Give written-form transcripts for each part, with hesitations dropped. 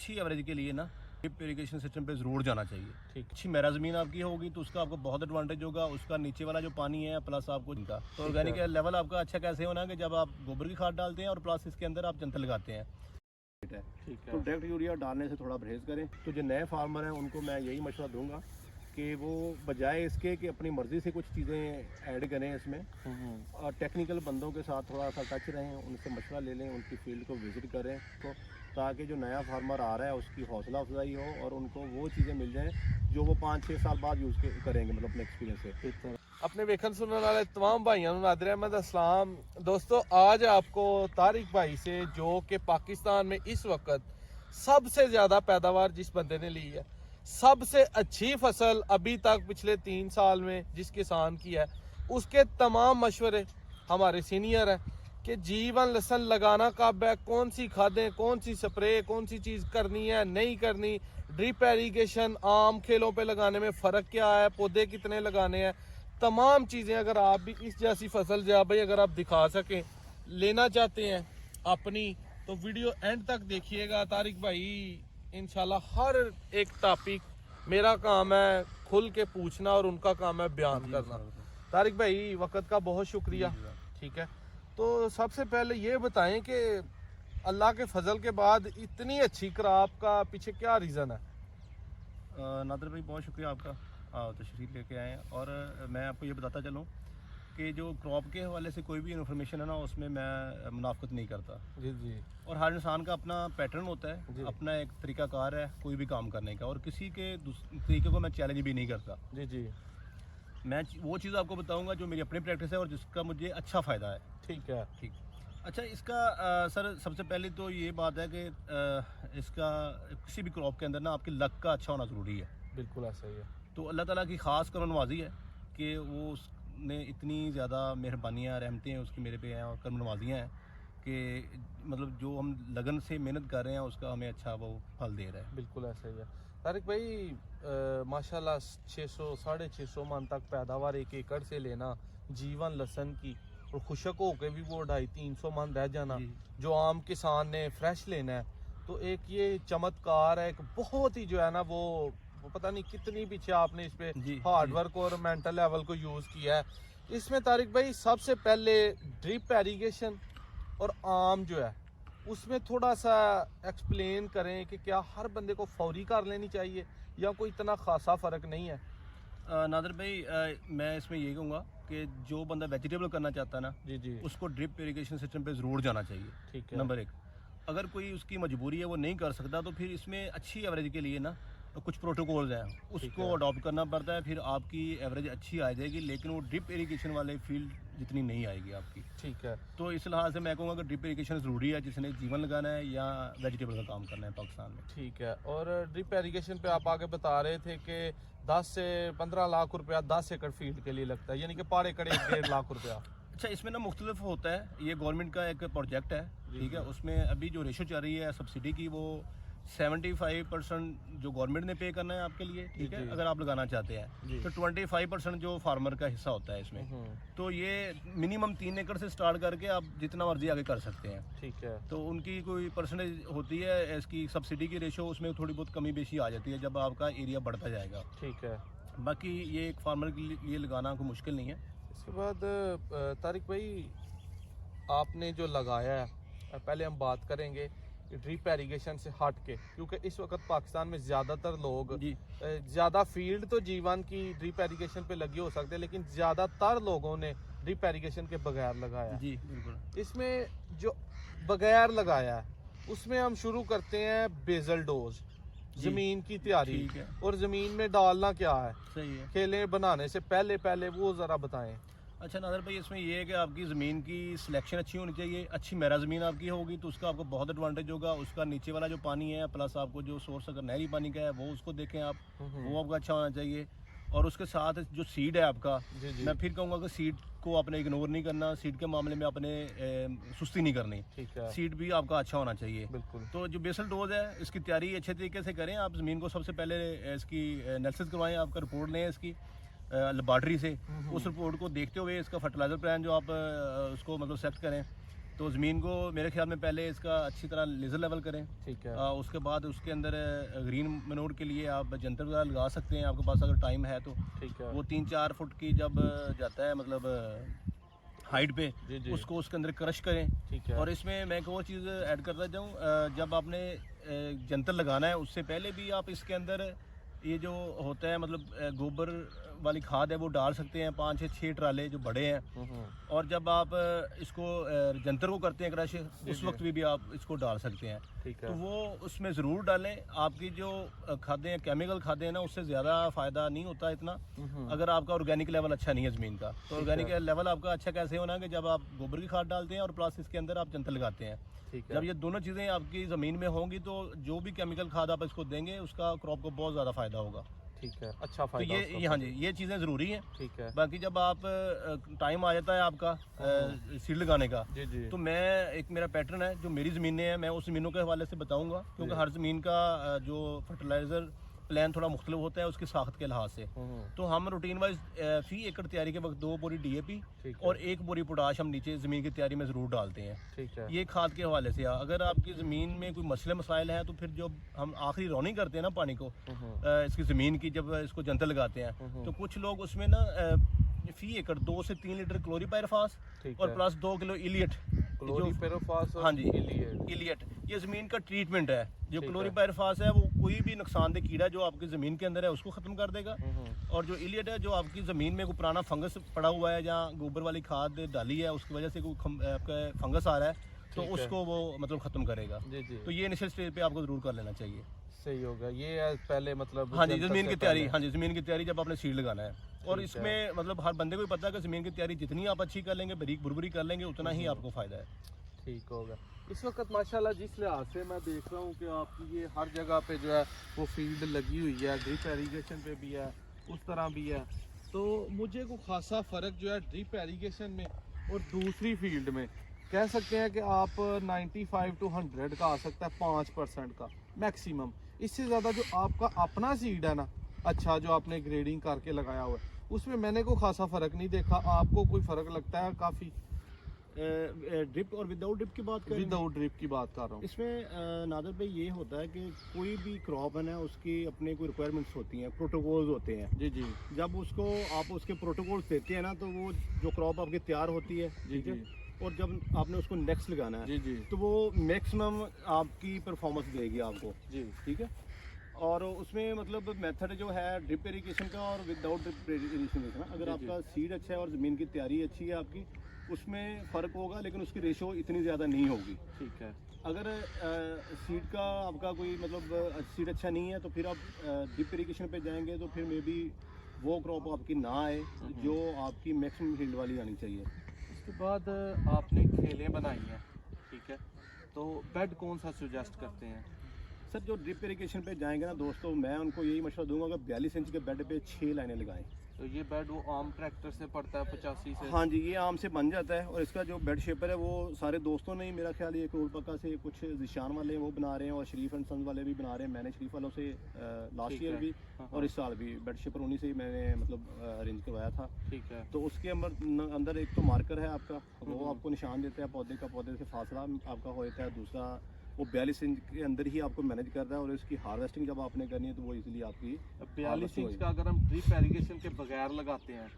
अच्छी एवरेज के लिए ना ड्रिप इरिगेशन सिस्टम पे ज़रूर जाना चाहिए। ठीक। अच्छी मेरा ज़मीन आपकी होगी तो उसका आपको बहुत एडवांटेज होगा, उसका नीचे वाला जो पानी है प्लस आपको इनका तो ऑर्गेनिक लेवल आपका अच्छा कैसे होना कि जब आप गोबर की खाद डालते हैं और प्लस इसके अंदर आप जंतल लगाते हैं। ठीक है। तो डायरेक्ट यूरिया डालने से थोड़ा परहेज़ करें। तो जो नए फार्मर हैं उनको मैं यही मशवरा दूंगा कि वो बजाय इसके कि अपनी मर्ज़ी से कुछ चीज़ें ऐड करें इसमें, और टेक्निकल बंदों के साथ थोड़ा सा टच रहें, उनसे मशवरा ले लें, उनकी फील्ड को विज़िट करें, तो ताकि जो नया फार्मर आ रहा है उसकी हौसला अफजाई हो और उनको वो चीज़ें मिल जाएँ जो वो 5-6 साल बाद यूज़ करेंगे, मतलब अपने एक्सपीरियंस से। अपने वेखन सुनने वाले तमाम भाइयों को नादिर अहमद अस्सलाम। दोस्तों, आज आपको तारिक भाई से, जो कि पाकिस्तान में इस वक्त सबसे ज़्यादा पैदावार जिस बंदे ने ली है, सबसे अच्छी फसल अभी तक पिछले 3 साल में जिस किसान की है, उसके तमाम मशवरे हमारे सीनियर हैं कि जीवन लसन लगाना कब है, कौन सी खादें, कौन सी स्प्रे, कौन सी चीज़ करनी है, नहीं करनी, ड्रिप एरीगेशन आम खेलों पे लगाने में फ़र्क क्या है, पौधे कितने लगाने हैं, तमाम चीज़ें अगर आप भी इस जैसी फसल जो भाई अगर आप दिखा सकें, लेना चाहते हैं अपनी, तो वीडियो एंड तक देखिएगा। तारिक भाई इंशाल्लाह हर एक टॉपिक, मेरा काम है खुल के पूछना और उनका काम है बयान करना। तारिक भाई वक्त का बहुत शुक्रिया। ठीक है, तो सबसे पहले ये बताएं कि अल्लाह के फजल के बाद इतनी अच्छी क्रॉप का पीछे क्या रीज़न है? नादिर भाई बहुत शुक्रिया आपका, तशरीफ़ लेके आए हैं। और मैं आपको ये बताता चलूँ कि जो क्रॉप के हवाले से कोई भी इन्फॉर्मेशन है ना, उसमें मैं मुनाफ़त नहीं करता। जी जी। और हर इंसान का अपना पैटर्न होता जी। है, अपना एक तरीक़ाकार है कोई भी काम करने का, और किसी के तरीके को मैं चैलेंज भी नहीं करता। जी जी। मैं वो चीज़ आपको बताऊंगा जो मेरी अपनी प्रैक्टिस है और जिसका मुझे अच्छा फ़ायदा है। ठीक है। ठीक। अच्छा, इसका सर सबसे पहले तो ये बात है कि इसका किसी भी क्रॉप के अंदर ना आपकी लक का अच्छा होना ज़रूरी है। बिल्कुल ऐसा ही है। तो अल्लाह ताला की ख़ास करमनवाजी है कि वो उसने इतनी ज़्यादा मेहरबानियाँ रहमतें उसकी मेरे पे हैं और करमनवाजियाँ हैं कि मतलब जो हम लगन से मेहनत कर रहे हैं उसका हमें अच्छा वो फल दे रहा है। बिल्कुल ऐसा ही है। तारिक भाई माशाल्लाह 600 650 मन तक पैदावार एक एकड़ से लेना, जीवन लसन की, और खुशक होकर भी वो 250-300 मन रह जाना, जो आम किसान ने फ्रेश लेना है, तो एक ये चमत्कार है, एक बहुत ही जो है ना वो पता नहीं कितनी पीछे आपने इस पे हार्ड वर्क और मेंटल लेवल को यूज़ किया है। इसमें तारिक भाई सबसे पहले ड्रिप एरीगेशन और आम जो है उसमें थोड़ा सा एक्सप्लेन करें कि क्या हर बंदे को फौरी कर लेनी चाहिए या कोई इतना खासा फ़र्क नहीं है? नादिर भाई मैं इसमें यही कहूँगा कि जो बंदा वेजिटेबल करना चाहता है ना, जी जी। उसको ड्रिप इरिगेशन सिस्टम पे ज़रूर जाना चाहिए। ठीक है। नंबर एक, अगर कोई उसकी मजबूरी है वो नहीं कर सकता तो फिर इसमें अच्छी एवरेज के लिए ना तो कुछ प्रोटोकॉल्स हैं, उसको अडॉप्ट करना पड़ता है, फिर आपकी एवरेज अच्छी आ जाएगी, लेकिन वो ड्रिप इरिगेशन वाले फील्ड जितनी नहीं आएगी आपकी। ठीक है। तो इस लिहाज से मैं कहूँगा कि ड्रिप इरिगेशन ज़रूरी है जिसने जीवन लगाना है या वेजिटेबल का काम करना है पाकिस्तान में। ठीक है। और ड्रिप एरीगेशन पे आप आगे बता रहे थे कि 10 से 15 लाख रुपया 10 एकड़ फील्ड के लिए लगता है, यानी कि पर एकड़ 1-1.5 लाख रुपया। अच्छा, इसमें ना मुख्तलिफ होता है, ये गवर्नमेंट का एक प्रोजेक्ट है। ठीक है, उसमें अभी जो रेशो चल रही है सब्सिडी की वो 75% जो गवर्नमेंट ने पे करना है आपके लिए, ठीक है, अगर आप लगाना चाहते हैं, तो 25% जो फार्मर का हिस्सा होता है इसमें। तो ये मिनिमम 3 एकड़ से स्टार्ट करके आप जितना मर्जी आगे कर सकते हैं। ठीक है। तो उनकी कोई परसेंटेज होती है इसकी सब्सिडी की रेशो, उसमें थोड़ी बहुत कमी बेशी आ जाती है जब आपका एरिया बढ़ता जाएगा। ठीक है। बाकी ये एक फार्मर के लिए लगाना कोई मुश्किल नहीं है। इसके बाद तारिक भाई आपने जो लगाया है, पहले हम बात करेंगे ड्रिप एरीगेशन से हट के, क्योंकि इस वक्त पाकिस्तान में ज़्यादातर लोग ज़्यादा फील्ड तो जीवन की ड्रिप एरीगेशन पे लगे हो सकते हैं, लेकिन ज़्यादातर लोगों ने ड्रिप एरीगेशन के बगैर लगाया। जी बिल्कुल। इसमें जो बगैर लगाया है उसमें हम शुरू करते हैं बेसल डोज, ज़मीन की तैयारी, और ज़मीन में डालना क्या है, सही है, खेलें बनाने से पहले पहले वो ज़रा बताएं। अच्छा नादिर भाई, इसमें ये है कि आपकी ज़मीन की सिलेक्शन अच्छी होनी चाहिए। अच्छी मेरा ज़मीन आपकी होगी तो उसका आपको बहुत एडवांटेज होगा। उसका नीचे वाला जो पानी है प्लस आपको जो सोर्स अगर नहरी पानी का है वो उसको देखें आप, वो आपका अच्छा होना चाहिए। और उसके साथ जो सीड है आपका, मैं फिर कहूँगा कि सीड को आपने इग्नोर नहीं करना, सीड के मामले में आपने सुस्ती नहीं करनी। सीड भी आपका अच्छा होना चाहिए। बिल्कुल। तो जो बेसल डोज है इसकी तैयारी अच्छे तरीके से करें। आप ज़मीन को सबसे पहले इसकी एनालिसिस करवाएं, आपका रिपोर्ट लें इसकी लेबॉर्ट्री से। उस रिपोर्ट को देखते हुए इसका फर्टिलाइज़र प्लान जो आप उसको मतलब सेलेक्ट करें, तो ज़मीन को मेरे ख्याल में पहले इसका अच्छी तरह लेज़र लेवल करें। ठीक है। उसके बाद उसके अंदर ग्रीन मनोर के लिए आप जंतर वगैरह लगा सकते हैं, आपके पास अगर टाइम है तो। ठीक है। वो 3-4 फुट की जब जाता है मतलब हाइट पे, जी जी। उसको उसके अंदर क्रश करें। ठीक है। और इसमें मैं एक और चीज़ ऐड करता जाऊँ, जब आपने जंतर लगाना है उससे पहले भी आप इसके अंदर ये जो होता है मतलब गोबर वाली खाद है वो डाल सकते हैं, 5 से 6 ट्राले जो बड़े हैं। हम्म। और जब आप इसको जंतर को करते हैं क्रश, उस जी। वक्त भी आप इसको डाल सकते हैं। ठीक तो है। वो उसमें ज़रूर डालें। आपकी जो खादें हैं, केमिकल खादें हैं ना, उससे ज़्यादा फ़ायदा नहीं होता इतना, अगर आपका ऑर्गेनिक लेवल अच्छा नहीं है ज़मीन का। तो ऑर्गेनिक लेवल आपका अच्छा कैसे होना है कि जब आप गोबर की खाद डालते हैं और प्लस इसके अंदर आप जंतर लगाते हैं। ठीक है। जब ये दोनों चीज़ें आपकी ज़मीन में होंगी तो जो भी केमिकल खाद आप इसको देंगे उसका क्रॉप को बहुत ज़्यादा फ़ायदा होगा। ठीक है। अच्छा तो फायदा उसका ये हाँ जी, ये चीज़ें ज़रूरी हैं। ठीक है। बाकी जब आप टाइम आ जाता है आपका सीड लगाने का, जी जी। तो मैं एक मेरा पैटर्न है जो मेरी ज़मीनें हैं, मैं उस ज़मीनों के हवाले से बताऊंगा, क्योंकि जी। हर ज़मीन का जो फर्टिलाइज़र प्लान थोड़ा मुख्तलिफ होता है उसकी साख्त के लिहाज से। तो हम रूटीन वाइज फी एकड़ तैयारी के वक्त 2 बोरी DAP ठीक है। और 1 बोरी पोटाश हम नीचे ज़मीन की तैयारी में ज़रूर डालते हैं। ठीक है। ये खाद के हवाले से। अगर आपकी ज़मीन में कोई मसले मसाइल हैं तो फिर जो हम आखिरी रौनी करते हैं ना पानी को, इसकी ज़मीन की जब इसको जंतर लगाते हैं, तो कुछ लोग उसमें ना फी एकड़ 2 से 3 लीटर क्लोरीपायरफास ठीक और है। Plus 2 kilo Elliot. क्लोरीपेरोफास और हाँ जी, इलियट। इलियट ये ज़मीन का ट्रीटमेंट है। जो ठीक है। क्लोरीपायरफास है वो कोई भी नुकसानदेह कीड़ा जो आपकी ज़मीन के अंदर है उसको ख़त्म कर देगा। और जो इलियट है जो आपकी ज़मीन में कोई पुराना फंगस पड़ा हुआ है या गोबर वाली खाद डाली है उसकी वजह से कोई आपका फंगस आ रहा है, तो ठीक है। उसको वो मतलब ख़त्म करेगा। जी जी। तो ये इनिशियल स्टेज पे आपको ज़रूर कर लेना चाहिए। सही होगा ये है पहले मतलब हाँ जी, जंतर ज़मीन से की तैयारी, पहले। हाँ जी, ज़मीन की तैयारी जब आपने सीड लगाना है। और ठीक इसमें मतलब हर बंदे को ही पता है कि ज़मीन की तैयारी जितनी आप अच्छी कर लेंगे, बारीक बुरबुरी कर लेंगे, उतना ही आपको फ़ायदा है। ठीक होगा। इस वक्त माशाल्लाह जिस लिहाज से मैं देख रहा हूँ कि आपकी ये हर जगह पे जो है वो फील्ड लगी हुई है, ड्रिप एरीगेशन पे भी है, उस तरह भी है, तो मुझे को खासा फ़र्क जो है ड्रिप एरीगेशन में और दूसरी फील्ड में कह सकते हैं कि आप 95 to 100 का आ सकता है, 5% का मैक्सिमम। इससे ज़्यादा जो आपका अपना सीड है ना, अच्छा जो आपने ग्रेडिंग करके लगाया हुआ है, उसमें मैंने को खासा फ़र्क नहीं देखा। आपको कोई फ़र्क लगता है? काफ़ी ड्रिप और विदाउट ड्रिप की बात करें, विदाउट ड्रिप की बात कर रहा हूँ। इसमें नादर भाई ये होता है कि कोई भी क्रॉप है ना उसकी अपने कोई रिक्वायरमेंट्स होती हैं, प्रोटोकॉल्स होते हैं। जी जी। जब उसको आप उसके प्रोटोकॉल्स देते हैं ना तो वो जो क्रॉप आपकी तैयार होती है, जी ठीक है, जी। और जब आपने उसको नेक्स्ट लगाना है जी जी। तो वो मैक्सिमम आपकी परफॉर्मेंस देगी आपको, जी। ठीक है। और उसमें मतलब मेथड जो है ड्रिप इरिगेशन का और विदाउट ड्रिप इरिगेशन का, अगर जी, आपका सीड अच्छा है और ज़मीन की तैयारी अच्छी है आपकी, उसमें फ़र्क होगा, लेकिन उसकी रेशो इतनी ज़्यादा नहीं होगी। ठीक है। अगर सीड का आपका कोई मतलब सीड अच्छा नहीं है तो फिर आप ड्रिप इरिगेशन पे जाएंगे तो फिर मे बी वो क्रॉप आपकी ना आए जो आपकी मैक्सिमम फील्ड वाली आनी चाहिए। उसके बाद आपने खेलें बनाई हैं, ठीक है, तो बेड कौन सा सुजेस्ट करते हैं? सर जो ड्रिप इरिगेशन पे जाएंगे ना दोस्तों, मैं उनको यही मशवरा दूंगा कि 42 इंच के बेड पे 6 लाइनें लगाएं। तो ये बेड वो आम ट्रैक्टर से पड़ता है 85 से? हाँ जी, ये आम से बन जाता है। और इसका जो बेड शेपर है वो सारे दोस्तों ने ही, मेरा ख्याल ये करोड़ पक्का से कुछ जिशान वाले हैं वो बना रहे हैं और शरीफ एंड सन्स वाले भी बना रहे हैं। मैंने शरीफ वालों से लास्ट ठीक ईयर है। भी हाँ, और इस साल भी बेड शेपर उन्हीं से ही मैंने मतलब अरेंज करवाया था। ठीक है। तो उसके अंदर एक तो मार्कर है आपका, वो आपको निशान देता है पौधे का, पौधे से फासला आपका हो जाता है। दूसरा वो 42 इंच के अंदर ही आपको मैनेज कर रहा है और इसकी हार्वेस्टिंग जब आपने करनी है तो वो इजीली आपकी 42 इंच का अगर हम ड्रिप एरीगेशन के बगैर लगाते हैं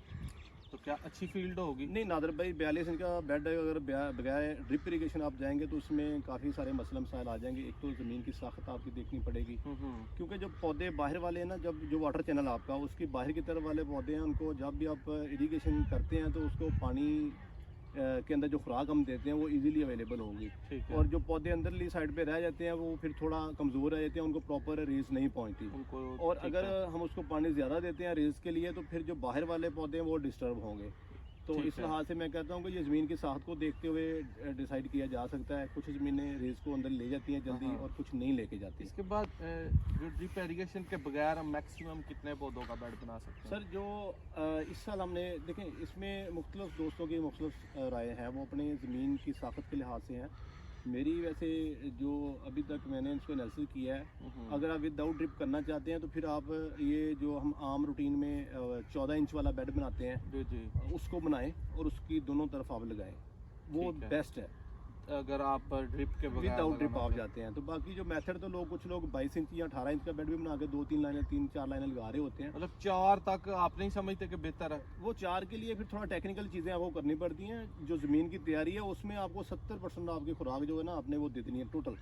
तो क्या अच्छी फील्ड होगी? नहीं नादर भाई, 42 इंच का बेड अगर बगैर ड्रिप इरिगेशन आप जाएंगे तो उसमें काफ़ी सारे मसले मसाइल आ जाएंगे। एक तो ज़मीन की साख्त आपकी देखनी पड़ेगी, क्योंकि जो पौधे बाहर वाले हैं ना, जब जो वाटर चैनल आपका उसकी बाहर की तरफ वाले पौधे हैं, उनको जब भी आप इरिगेशन करते हैं तो उसको पानी के अंदर जो खुराक हम देते हैं वो इजीली अवेलेबल होगी। ठीक है। और जो पौधे अंदरली साइड पे रह जाते हैं वो फिर थोड़ा कमज़ोर रह जाते हैं, उनको प्रॉपर रेस नहीं पहुंचती। उनको और ठीक अगर है। हम उसको पानी ज़्यादा देते हैं रेस के लिए तो फिर जो बाहर वाले पौधे हैं वो डिस्टर्ब होंगे। तो ठीक इस है। लिहाज से मैं कहता हूँ कि ये ज़मीन की साख्त को देखते हुए डिसाइड किया जा सकता है। कुछ ज़मीनें रेस को अंदर ले जाती हैं जल्दी हाँ। और कुछ नहीं लेके जाती। इसके बाद जो ड्रिप एरीगेशन के बगैर हम मैक्सिमम कितने पौधों का बेड बना सकते हैं? सर जो इस साल हमने देखें, इसमें मुख्तलिफ दोस्तों की मुख्तलिफ राय हैं, वो अपने ज़मीन की साख्त के लिहाज से हैं। मेरी वैसे जो अभी तक मैंने इसको एनालिसिस किया है, अगर आप विदाउट ड्रिप करना चाहते हैं तो फिर आप ये जो हम आम रूटीन में 14 इंच वाला बेड बनाते हैं जी जी। उसको बनाएं और उसकी दोनों तरफ आप लगाएं, वो ठीक है। बेस्ट है। अगर आप ड्रिप के बगैर विदाउट ड्रिप लगाना आप चाहें? जाते हैं। तो बाकी जो मेथड तो कुछ लोग 22 इंच या 18 इंच का बेड भी बना के 2-3 लाइनें 3-4 लाइनें लगा रहे होते हैं। मतलब 4 तक आप नहीं समझते कि बेहतर है? वो 4 के लिए फिर थोड़ा टेक्निकल चीज़ें आपको करनी पड़ती हैं। जो ज़मीन की तैयारी है उसमें आपको 70% आपकी खुराक जो है ना आपने वो दे देनी है टोटल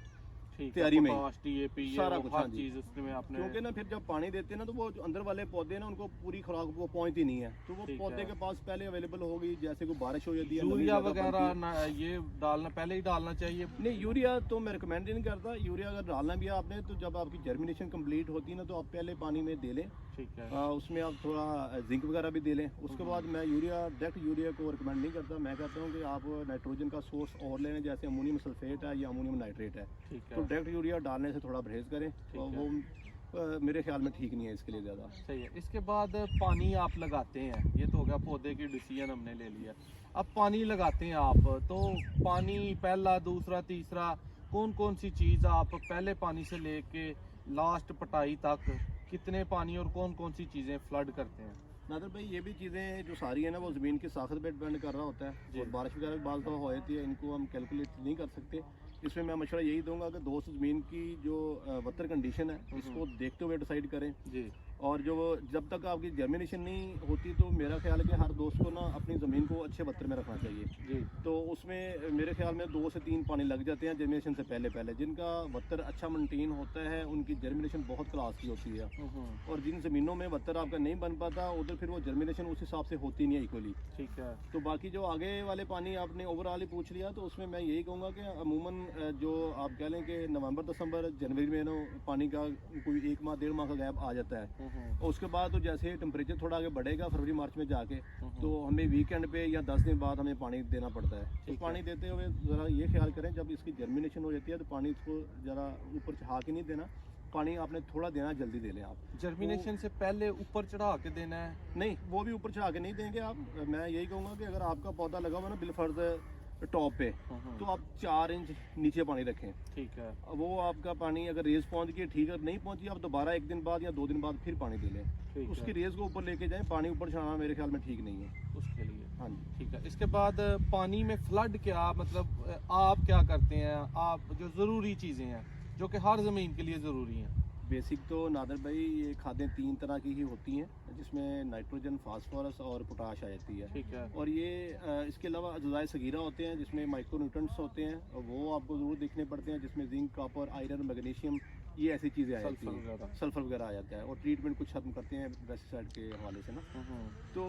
ठीक तैयारी है, में ही। पोटाश, डीएपी, ये सारा वो कुछ, हर हाँ जी। चीज उसमें आपने। क्योंकि ना फिर जब पानी देते हैं ना तो वो जो अंदर वाले पौधे ना उनको पूरी खुराक वो पहुंचती नहीं है, तो वो ठीक पौधे है। के पास पहले अवेलेबल होगी। जैसे कोई बारिश हो जाती है, नमी यूरिया ज़्यादा वगैरह पड़ती है। ना ये डालना पहले ही डालना चाहिए? नहीं, यूरिया तो मैं रिकमेंड ही नहीं करता। यूरिया अगर डालना भी है आपने तो जब आपकी जर्मिनेशन कंप्लीट होती है ना तो आप पहले पानी में दे लें। ठीक है। उसमें आप थोड़ा जिंक वगैरह भी दे लें। उसके बाद मैं डायरेक्ट यूरिया को रिकमेंड नहीं करता। मैं कहता हूँ कि आप नाइट्रोजन का सोर्स और लें, जैसे अमोनियम सल्फेट है या अमोनियम नाइट्रेट है। ठीक तो है, डायरेक्ट यूरिया डालने से थोड़ा परहेज करें। ठीक और है। वो मेरे ख्याल में ठीक नहीं है इसके लिए ज़्यादा। सही है। इसके बाद पानी आप लगाते हैं, ये तो हो गया पौधे की डिसीजन हमने ले लिया। अब पानी लगाते हैं आप, तो पानी पहला, दूसरा, तीसरा, कौन कौन सी चीज़ आप पहले पानी से लेके लास्ट पटाई तक कितने पानी और कौन कौन सी चीज़ें फ्लड करते हैं? नादर भाई, ये भी चीज़ें जो सारी है ना वो ज़मीन की साखत पे डिपेंड कर रहा होता है। जी। और बारिश वगैरह भी बाल दफ़ा हो जाती है, इनको हम कैलकुलेट नहीं कर सकते। इसमें मैं मशवरा यही दूंगा कि दोस्त ज़मीन की जो वतर कंडीशन है इसको देखते हुए डिसाइड करें। जी। और जो जब तक आपकी जर्मिनेशन नहीं होती तो मेरा ख्याल है कि हर दोस्त को ना अपनी ज़मीन को अच्छे वत्तर में रखना चाहिए। जी। तो उसमें मेरे ख्याल में 2 से 3 पानी लग जाते हैं जर्मिनेशन से पहले पहले। जिनका वत्तर अच्छा मेंटेन होता है उनकी जर्मिनेशन बहुत क्लास की होती है। और जिन ज़मीनों में वत्तर आपका नहीं बन पाता उधर फिर वो जर्मिनेशन उस हिसाब से होती नहीं है इक्वली। ठीक है। तो बाकी जो आगे वाले पानी आपने ओवरऑल ही पूछ लिया, तो उसमें मैं यही कहूँगा कि अमूमन जो आप कह लें कि नवंबर, दिसंबर, जनवरी में ना पानी का कोई 1 माह 1.5 माह का गैप आ जाता है। और उसके बाद तो जैसे टेम्परेचर थोड़ा आगे बढ़ेगा फरवरी मार्च में जाके, तो हमें वीकेंड पे या 10 दिन बाद हमें पानी देना पड़ता है। तो ठीक है। पानी देते हुए ज़रा ये ख्याल करें जब इसकी जर्मिनेशन हो जाती है तो पानी इसको ज़रा ऊपर चढ़ा के नहीं देना। पानी आपने थोड़ा देना, जल्दी दे लें आप। जर्मिनेशन से पहले ऊपर चढ़ा के देना है? नहीं, वो भी ऊपर चढ़ा के नहीं देंगे आप। मैं यही कहूँगा कि अगर आपका पौधा लगा हुआ ना बिलफर्ज टॉप पे, तो आप 4 इंच नीचे पानी रखें। ठीक है। वो आपका पानी अगर रेज पहुंच गई ठीक है, नहीं पहुंची आप दोबारा 1 दिन बाद या 2 दिन बाद फिर पानी दे लें। ठीक है। उसकी रेज को ऊपर लेके जाएं। पानी ऊपर चढ़ाना मेरे ख्याल में ठीक नहीं है। उसके लिए हाँ जी। ठीक है। इसके बाद पानी में फ्लड क्या, मतलब आप क्या करते हैं? आप जो ज़रूरी चीज़ें हैं जो कि हर ज़मीन के लिए ज़रूरी हैं। बेसिक तो नादर भाई ये खादें 3 तरह की ही होती हैं, जिसमें नाइट्रोजन, फास्फोरस और पोटाश आ जाती है। ठीक है। और ये इसके अलावा अज़ाए सगीरा होते हैं जिसमें माइक्रोन्यूट्रेंट्स होते हैं, और वो आपको ज़रूर देखने पड़ते हैं, जिसमें जिंक, कॉपर, आयरन, मैग्नीशियम, ये ऐसी चीज़ें आ जाती सल्फर हैं। वगैरह। सल्फर वगैरह आ जाता है। और ट्रीटमेंट कुछ हम करते हैं पेस्टिसाइड के हवाले से ना। तो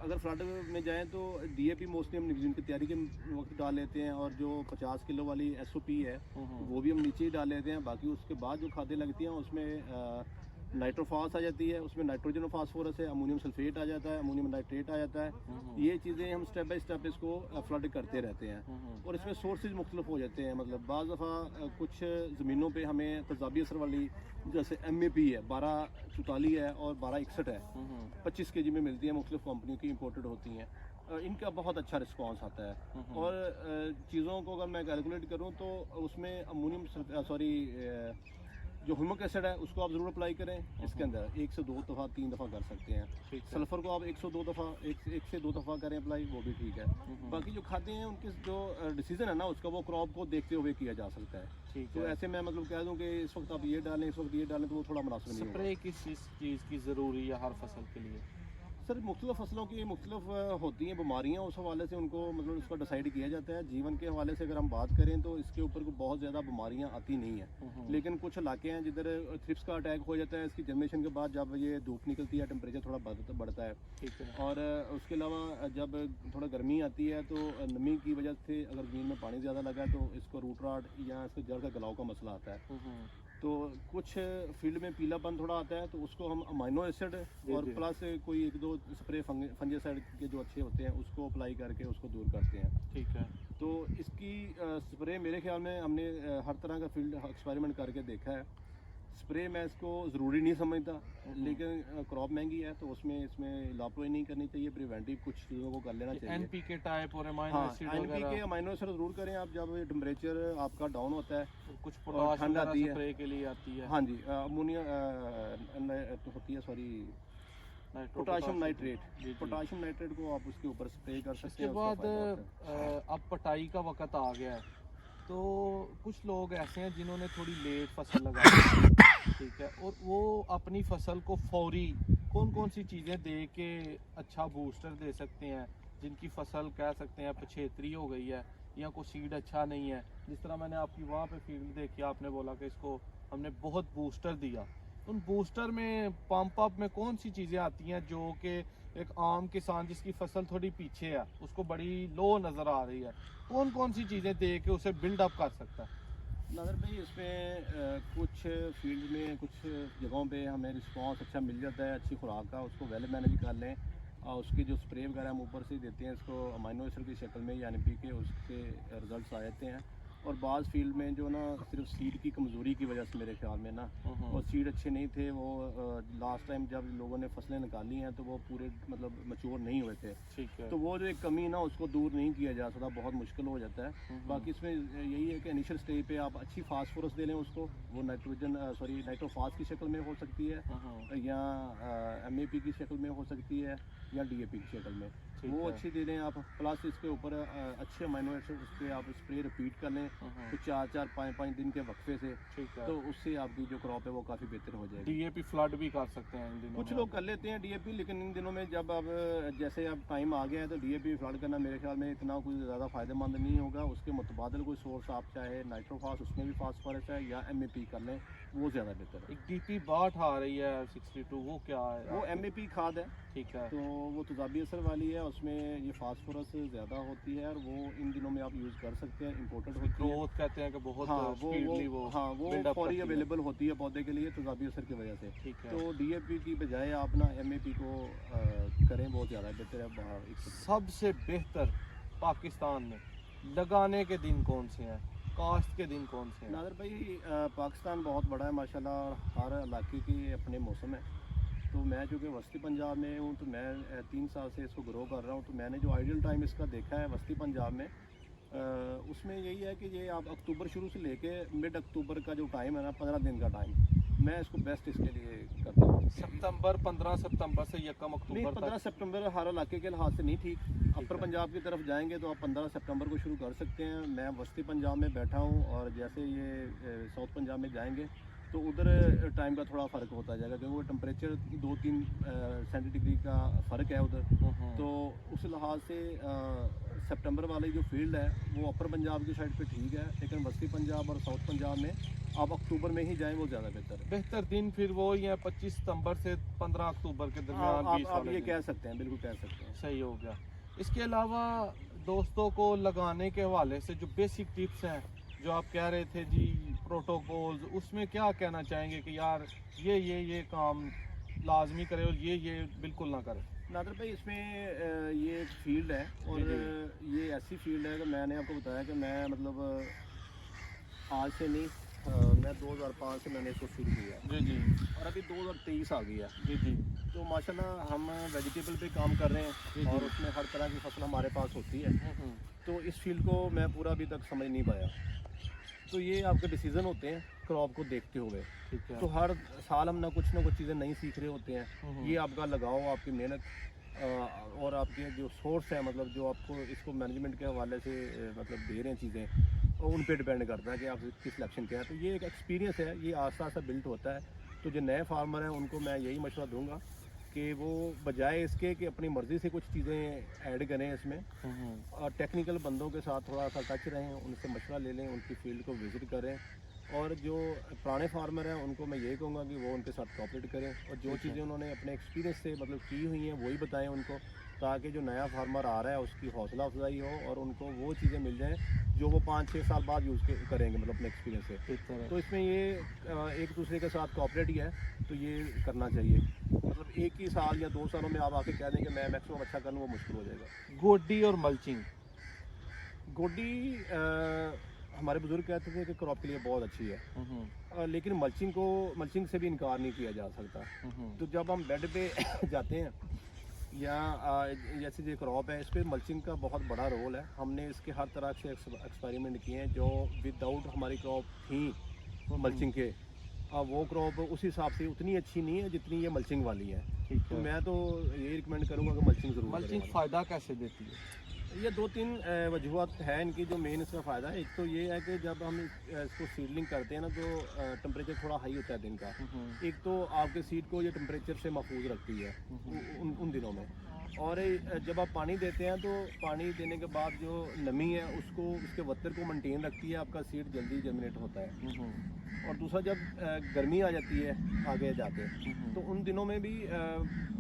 अगर फ्लड में जाएं तो डीएपी मोस्टली हम निगजीन की तैयारी के वक्त डाल लेते हैं, और जो 50 किलो वाली एसओपी है वो भी हम नीचे ही डाल लेते हैं। बाकी उसके बाद जो खादें लगती हैं उसमें नाइट्रोफॉस आ जाती है, उसमें नाइट्रोजन और फास्फोरस है, अमोनियम सल्फेट आ जाता है, अमोनियम नाइट्रेट आ जाता है। ये चीज़ें हम स्टेप बाय स्टेप इसको फ्लड करते रहते हैं। और इसमें सोर्सेज मुख्तलिफ हो जाते हैं। मतलब बाज़ दफ़ा कुछ ज़मीनों पे हमें तजाबी असर वाली जैसे MAP है 1244 है और 1261 है 25 kg में मिलती है, मुख्तलिफ कंपनियों की इंपोर्टेड होती हैं। इनका बहुत अच्छा रिस्पांस आता है। और चीज़ों को अगर मैं कैलकुलेट करूँ तो उसमें अमोनियम जो ह्यूमिक एसिड है उसको आप ज़रूर अप्लाई करें। इसके अंदर 1 से 2 दफ़ा 3 दफ़ा कर सकते हैं। ठीक है। सल्फ़र को आप 102 दफ़ा 1 से 2 दफ़ा करें अप्लाई, वो भी ठीक है। बाकी जो खाते हैं उनके जो डिसीजन है ना उसका वो क्रॉप को देखते हुए किया जा सकता है। ठीक तो है। ऐसे मैं मतलब कह दूं कि इस वक्त आप ये डालें, इस वक्त ये डालें, तो वो थोड़ा मुनासिब नहीं होगा। स्प्रे किस चीज़ की ज़रूरी है हर फसल के लिए? सर मुख्तलिफ फसलों की मुख्तलिफ होती हैं बीमारियाँ, उस हवाले से उनको मतलब उसका डिसाइड किया जाता है। जीवन के हवाले से अगर हम बात करें तो इसके ऊपर को बहुत ज़्यादा बीमारियाँ आती नहीं हैं। लेकिन कुछ इलाके हैं जिधर थ्रिप्स का अटैक हो जाता है इसकी जर्मिनेशन के बाद, जब ये धूप निकलती है, टेम्परेचर थोड़ा बढ़ता है। ठीक है। और उसके अलावा जब थोड़ा गर्मी आती है तो नमी की वजह से अगर ज़मीन में पानी ज़्यादा लगा है तो इसको रूट रॉट या इसके जड़ का गलाव का मसला आता है। तो कुछ फील्ड में पीलापन थोड़ा आता है, तो उसको हम अमाइनो एसिड और जी। प्लस कोई 1-2 स्प्रे फंजीसाइड के जो अच्छे होते हैं उसको अप्लाई करके उसको दूर करते हैं। ठीक है। तो इसकी स्प्रे मेरे ख्याल में हमने हर तरह का फील्ड एक्सपेरिमेंट करके देखा है। स्प्रे मैं इसको ज़रूरी नहीं समझता, लेकिन क्रॉप महंगी है तो इसमें लापरवाही नहीं करनी चाहिए। प्रिवेंटिव कुछ चीज़ों को कर लेना चाहिए। NPK टाइप और अमाइनो हाँ, एसिड NPK वगैरह, अमाइनो एसिड ज़रूर करें आप जब टेम्परेचर आपका डाउन होता है। कुछ पोटाश ठंड वगैरह आती है। स्प्रे के लिए आती है। हाँ जी, अमोनिया होती है, सॉरी पोटाशियम जी, नाइट्रेट। जी। पोटाशियम नाइट्रेट को आप उसके ऊपर स्प्रे कर सकते इसके हैं। उसका बाद फायदा होता है। अब पटाई का वक्त आ गया है, तो कुछ लोग ऐसे हैं जिन्होंने थोड़ी लेट फसल लगाई है, ठीक है, और वो अपनी फसल को फौरी कौन कौन सी चीज़ें दे के अच्छा बूस्टर दे सकते हैं, जिनकी फसल कह सकते हैं पछेतरी हो गई है या कोई सीड अच्छा नहीं है। जिस तरह मैंने आपकी वहाँ पे फील्ड देखी, आपने बोला कि इसको हमने बहुत बूस्टर दिया। उन बूस्टर में पंप अप में कौन सी चीज़ें आती हैं जो कि एक आम किसान जिसकी फसल थोड़ी पीछे है उसको बड़ी लो नज़र आ रही है, कौन कौन सी चीज़ें दे के उसे बिल्ड अप कर सकता है? नादर भाई, इसमें कुछ फील्ड में कुछ जगहों पे हमें रिस्पांस अच्छा मिल जाता है अच्छी खुराक का, उसको वेल मैनेज कर लें। और उसकी जो स्प्रे वगैरह हम ऊपर से ही देते हैं इसको अमाइनो एसिड की शक्ल में या NP के, उसके रिजल्ट्स आ जाते हैं। और बाज़ फील्ड में जो ना सिर्फ सीड की कमज़ोरी की वजह से मेरे ख्याल में ना वो सीड अच्छे नहीं थे, वो लास्ट टाइम जब लोगों ने फसलें निकाली हैं तो वो पूरे मतलब मैच्योर नहीं हुए थे। ठीक है। तो वो जो एक कमी ना उसको दूर नहीं किया जा सकता, बहुत मुश्किल हो जाता है। बाकी इसमें यही है कि इनिशियल स्टेज पे आप अच्छी फास्फोरस दे लें उसको, वो नाइट्रोफास की शक्ल में हो सकती है या MAP की शक्ल में हो सकती है या DAP की शक्ल में, ठीक वो है। अच्छी दे दें आप। प्लस इसके ऊपर अच्छे अमाइनो एसिड उस पर आप स्प्रे रिपीट कर लें तो 4-4, 5-5 दिन के वक्फे से, ठीक है। तो उससे आपकी जो क्रॉप है वो काफ़ी बेहतर हो जाएगी। DAP फ्लड भी कर सकते हैं इन दिनों कुछ में लोग आप? कर लेते हैं DAP, लेकिन इन दिनों में जब अब जैसे अब टाइम आ गया है तो DAP फ्लड करना मेरे ख्याल में इतना कोई ज़्यादा फ़ायदेमंद नहीं होगा। उसके मुतबादल कोई सोर्स आप चाहे नाइट्रोफास, उसमें भी फास्फोरस है, या MAP कर लें, वो ज़्यादा बेहतर है। एक DP 62 आ रही है 62, वो क्या है वो आपके? MAP खाद है, ठीक है। तो वो तेज़ाबी असर वाली है, उसमें ये फास्फोरस ज़्यादा होती है और वो इन दिनों में आप यूज़ कर सकते हैं, इम्पोर्टेड होती है। ग्रोथ कहते हैं कि बहुत हाँ स्पीडली वो हाँ वो बिल्डअप फौरी करती है। अवेलेबल होती है पौधे के लिए तेज़ाबी असर की वजह से। ठीक है। तो DAP की बजाय आप ना MAP को करें, बहुत ज़्यादा बेहतर है। सबसे बेहतर पाकिस्तान में लगाने के दिन कौन से हैं, काश्त के दिन कौन से हैं? नादर भाई, पाकिस्तान बहुत बड़ा है माशाल्लाह, और हर इलाके की अपने मौसम है। तो मैं चूँकि वस्ती पंजाब में हूँ तो मैं 3 साल से इसको ग्रो कर रहा हूँ, तो मैंने जो आइडियल टाइम इसका देखा है वस्ती पंजाब में, उसमें यही है कि ये आप अक्टूबर शुरू से लेके मिड अक्टूबर का जो टाइम है ना, 15 दिन का टाइम, मैं इसको बेस्ट इसके लिए करता हूँ। सितंबर 15 सितंबर से 1 नहीं, अक्टूबर 15 तक। सितंबर हर इलाके के लिहाज से नहीं ठीक। अपर है। पंजाब की तरफ जाएंगे तो आप 15 सितंबर को शुरू कर सकते हैं। मैं वस्ती पंजाब में बैठा हूँ, और जैसे ये साउथ पंजाब में जाएंगे तो उधर टाइम का थोड़ा फ़र्क होता जाएगा, क्योंकि वो टेम्परेचर 2-3 सेंटी डिग्री का फ़र्क है उधर। तो उस लिहाज से सितंबर वाली जो फील्ड है वो अपर पंजाब की साइड पे ठीक है, लेकिन वस्ती पंजाब और साउथ पंजाब में आप अक्टूबर में ही जाएं, वो ज़्यादा बेहतर है। बेहतर दिन फिर वो ही है 25 सितंबर से 15 अक्टूबर के दरमियान। आप ये कह सकते हैं, बिल्कुल कह सकते हैं। सही हो गया। इसके अलावा दोस्तों को लगाने के हवाले से जो बेसिक टिप्स हैं जो आप कह रहे थे जी, प्रोटोकॉल्स, उसमें क्या कहना चाहेंगे कि यार ये काम लाजमी करें और ये बिल्कुल ना करें? नादर भाई, इसमें ये एक फील्ड है, और ये ऐसी फील्ड है कि मैंने आपको बताया कि मैं मतलब आज से नहीं, मैं 2005 से मैंने इसको शुरू किया, जी जी और अभी 2023 आ गया। जी जी तो माशाल्लाह हम वेजिटेबल पे काम कर रहे जी, हैं, जी। और उसमें हर तरह की फसल हमारे पास होती है। तो इस फील्ड को मैं पूरा अभी तक समझ नहीं पाया। तो ये आपके डिसीजन होते हैं क्रॉप को देखते हुए। ठीक है। तो हर साल हम ना कुछ चीज़ें नई सीख रहे होते हैं। ये आपका लगाओ, आपकी मेहनत और आपके जो सोर्स है, मतलब जो आपको इसको मैनेजमेंट के हवाले से मतलब दे रहे हैं चीज़ें, और उन पे डिपेंड करता है कि आप किस सिलेक्शन क्या है। तो ये एक एक्सपीरियंस है, ये आस्ता आस्ता बिल्ट होता है। तो जो नए फार्मर हैं उनको मैं यही मशवरा दूंगा कि वो बजाय इसके कि अपनी मर्ज़ी से कुछ चीज़ें ऐड करें इसमें, और टेक्निकल बंदों के साथ थोड़ा सा टच रहें, उनसे मशवरा ले लें, उनकी फील्ड को विज़िट करें। और जो पुराने फार्मर हैं उनको मैं यही कहूँगा कि वो उनके साथ कोऑपरेट करें, और जो चीज़ें उन्होंने अपने एक्सपीरियंस से मतलब की हुई हैं वही बताएं उनको, ताकि जो नया फार्मर आ रहा है उसकी हौसला अफजाई हो और उनको वो चीज़ें मिल जाएं जो वो 5-6 साल बाद यूज़ करेंगे, मतलब अपने एक्सपीरियंस से। तो इसमें ये एक दूसरे के साथ कोऑपरेट ही है, तो ये करना चाहिए। मतलब एक ही साल या 2 सालों में आप आके कह दें कि मैं मैक्सिमम अच्छा कर लूँ, वो मुश्किल हो जाएगा। गोडी और मल्चिंग। गोडी हमारे बुजुर्ग कहते थे कि क्रॉप के लिए बहुत अच्छी है, लेकिन मल्चिंग से भी इनकार नहीं किया जा सकता। तो जब हम बेड पे जाते हैं या जैसे ये क्रॉप है, इस पर मल्चिंग का बहुत बड़ा रोल है। हमने इसके हर तरह से एक्सपेरिमेंट किए हैं जो विदाउट हमारी क्रॉप थी मल्चिंग के, वो क्रॉप उस हिसाब से उतनी अच्छी नहीं है जितनी ये मल्चिंग वाली है। ठीक तो है। मैं तो यही रिकमेंड करूँगा कि मल्चिंग ज़रूर मल्चिंग करें। फ़ायदा कैसे देती है? ये 2-3 वजूहत है इनकी जो मेन इसका फ़ायदा है। एक तो ये है कि जब हम इसको सीडलिंग करते हैं ना तो टेम्परेचर थोड़ा हाई होता है दिन का। एक तो आपके सीड को ये टेम्परेचर से महफूज रखती है उन दिनों में। और जब आप पानी देते हैं तो पानी देने के बाद जो नमी है उसको उसके वत्तर को मेंटेन रखती है, आपका सीड जल्दी जर्मिनेट होता है। और दूसरा जब गर्मी आ जाती है आगे जाके तो उन दिनों में भी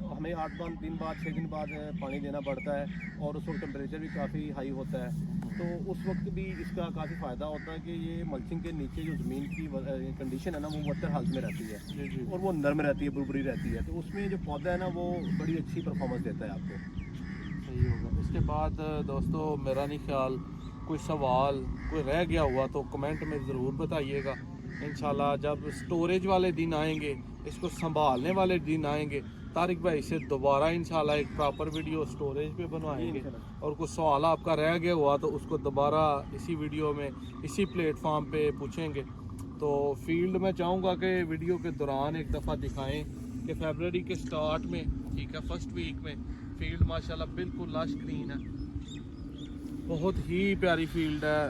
हमें 8 दिन बाद 6 दिन बाद पानी देना पड़ता है और उस वक्त टेम्परेचर भी काफ़ी हाई होता है। तो उस वक्त भी इसका काफ़ी फ़ायदा होता है कि ये मल्चिंग के नीचे जो ज़मीन की कंडीशन है ना वो वत्तर हालत में रहती है जी जी। और वो नरम रहती है, बुरबुरी रहती है। तो उसमें जो पौधा है ना वो बड़ी अच्छी परफॉर्मेंस देता है आपको। सही होगा। इसके बाद दोस्तों मेरा नहीं ख्याल कोई सवाल कोई रह गया हुआ तो कमेंट में ज़रूर बताइएगा। इंशाल्लाह जब स्टोरेज वाले दिन आएंगे, इसको संभालने वाले दिन आएंगे, तारिक भाई से दोबारा इंशाल्लाह एक प्रॉपर वीडियो स्टोरेज पे बनवाएंगे। और कुछ सवाल आपका रह गया हुआ तो उसको दोबारा इसी वीडियो में इसी प्लेटफॉर्म पे पूछेंगे। तो फील्ड में चाहूँगा कि वीडियो के दौरान एक दफ़ा दिखाएं कि फरवरी के स्टार्ट में, ठीक है, फर्स्ट वीक में फील्ड माशाल्लाह बिल्कुल लश ग्रीन है, बहुत ही प्यारी फील्ड है।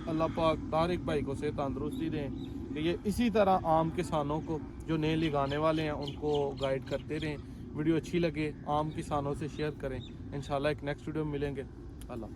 अल्लाह पाक तारिक भाई को से तंदुरुस्ती दें कि ये इसी तरह आम किसानों को जो नए लगाने वाले हैं उनको गाइड करते रहें। वीडियो अच्छी लगे आम किसानों से शेयर करें। इंशाल्लाह एक नेक्स्ट वीडियो में मिलेंगे। अल्लाह।